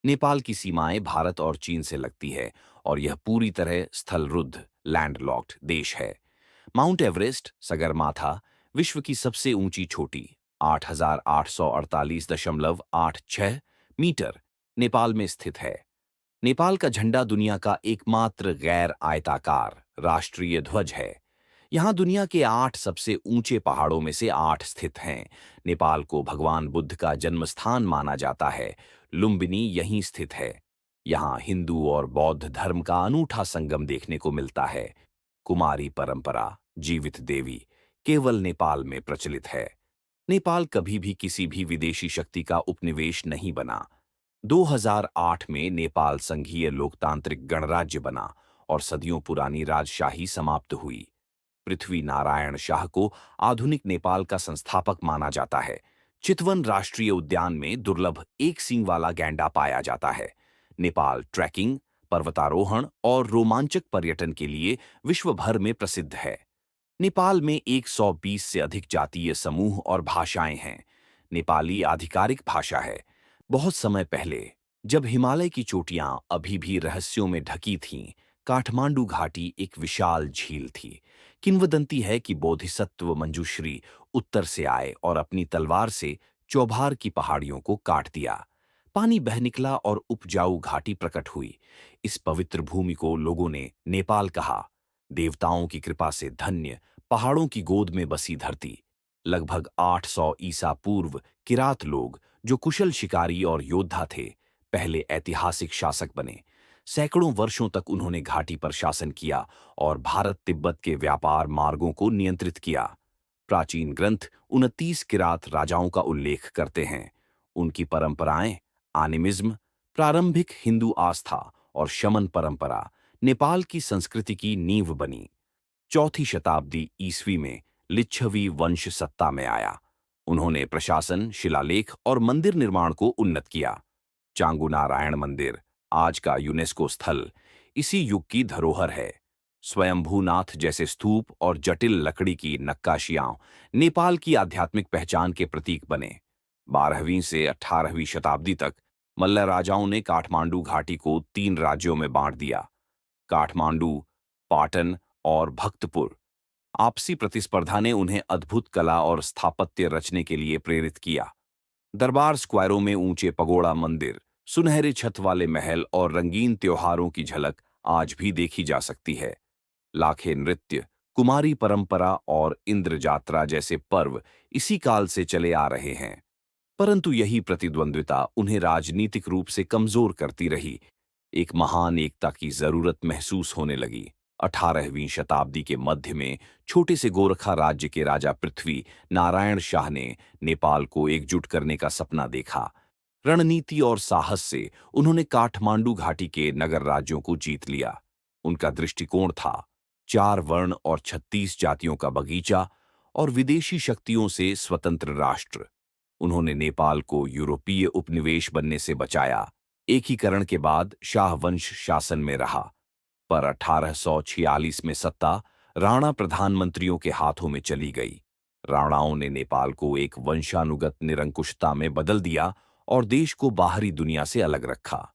नेपाल की सीमाएं भारत और चीन से लगती है और यह पूरी तरह स्थलरुद्ध लैंडलॉक्ड देश है। माउंट एवरेस्ट सगरमाथा विश्व की सबसे ऊंची चोटी 8,848.86 मीटर नेपाल में स्थित है। नेपाल का झंडा दुनिया का एकमात्र गैर आयताकार राष्ट्रीय ध्वज है। यहाँ दुनिया के 8 सबसे ऊंचे पहाड़ों में से 8 स्थित हैं। नेपाल को भगवान बुद्ध का जन्मस्थान माना जाता है। लुम्बिनी यहीं स्थित है। यहाँ हिंदू और बौद्ध धर्म का अनूठा संगम देखने को मिलता है। कुमारी परंपरा जीवित देवी केवल नेपाल में प्रचलित है। नेपाल कभी भी किसी भी विदेशी शक्ति का उपनिवेश नहीं बना। 2008 में नेपाल संघीय लोकतांत्रिक गणराज्य बना और सदियों पुरानी राजशाही समाप्त हुई। पृथ्वी नारायण शाह को आधुनिक नेपाल का संस्थापक माना जाता है। चितवन राष्ट्रीय उद्यान में दुर्लभ एक सींग वाला गैंडा पाया जाता है। नेपाल ट्रैकिंग, पर्वतारोहण और रोमांचक पर्यटन के लिए विश्व भर में प्रसिद्ध है। नेपाल में 120 से अधिक जातीय समूह और भाषाएं हैं। नेपाली आधिकारिक भाषा है। बहुत समय पहले, जब हिमालय की चोटियां अभी भी रहस्यों में ढकी थीं, काठमांडू घाटी एक विशाल झील थी। किंवदंती है कि बोधिसत्व मंजूश्री उत्तर से आए और अपनी तलवार से चौभार की पहाड़ियों को काट दिया। पानी बह निकला और उपजाऊ घाटी प्रकट हुई। इस पवित्र भूमि को लोगों ने नेपाल कहा। देवताओं की कृपा से धन्य पहाड़ों की गोद में बसी धरती। लगभग 800 ईसा पूर्व किरात लोग, जो कुशल शिकारी और योद्धा थे, पहले ऐतिहासिक शासक बने। सैकड़ों वर्षों तक उन्होंने घाटी पर शासन किया और भारत तिब्बत के व्यापार मार्गों को नियंत्रित किया। प्राचीन ग्रंथ 29 किरात राजाओं का उल्लेख करते हैं। उनकी परंपराएं एनिमिज्म, प्रारंभिक हिंदू आस्था और शमन परंपरा नेपाल की संस्कृति की नींव बनी। चौथी शताब्दी ईस्वी में लिच्छवी वंश सत्ता में आया। उन्होंने प्रशासन, शिलालेख और मंदिर निर्माण को उन्नत किया। चांगू नारायण मंदिर, आज का यूनेस्को स्थल, इसी युग की धरोहर है। स्वयंभूनाथ जैसे स्तूप और जटिल लकड़ी की नक्काशियां नेपाल की आध्यात्मिक पहचान के प्रतीक बने। 12वीं से 18वीं शताब्दी तक मल्ल राजाओं ने काठमांडू घाटी को 3 राज्यों में बांट दिया। काठमांडू, पाटन और भक्तपुर। आपसी प्रतिस्पर्धा ने उन्हें अद्भुत कला और स्थापत्य रचने के लिए प्रेरित किया। दरबार स्क्वायरों में ऊंचे पगोड़ा मंदिर, सुनहरे छत वाले महल और रंगीन त्योहारों की झलक आज भी देखी जा सकती है। लाखे नृत्य, कुमारी परंपरा और इंद्र जात्रा जैसे पर्व इसी काल से चले आ रहे हैं। परंतु यही प्रतिद्वंद्विता उन्हें राजनीतिक रूप से कमजोर करती रही। एक महान एकता की जरूरत महसूस होने लगी। 18वीं शताब्दी के मध्य में छोटे से गोरखा राज्य के राजा पृथ्वी नारायण शाह ने नेपाल को एकजुट करने का सपना देखा। रणनीति और साहस से उन्होंने काठमांडू घाटी के नगर राज्यों को जीत लिया। उनका दृष्टिकोण था 4 वर्ण और 36 जातियों का बगीचा और विदेशी शक्तियों से स्वतंत्र राष्ट्र। उन्होंने नेपाल को यूरोपीय उपनिवेश बनने से बचाया। एकीकरण के बाद शाह वंश शासन में रहा, पर 1846 में सत्ता राणा प्रधानमंत्रियों के हाथों में चली गई। राणाओं ने नेपाल को एक वंशानुगत निरंकुशता में बदल दिया और देश को बाहरी दुनिया से अलग रखा।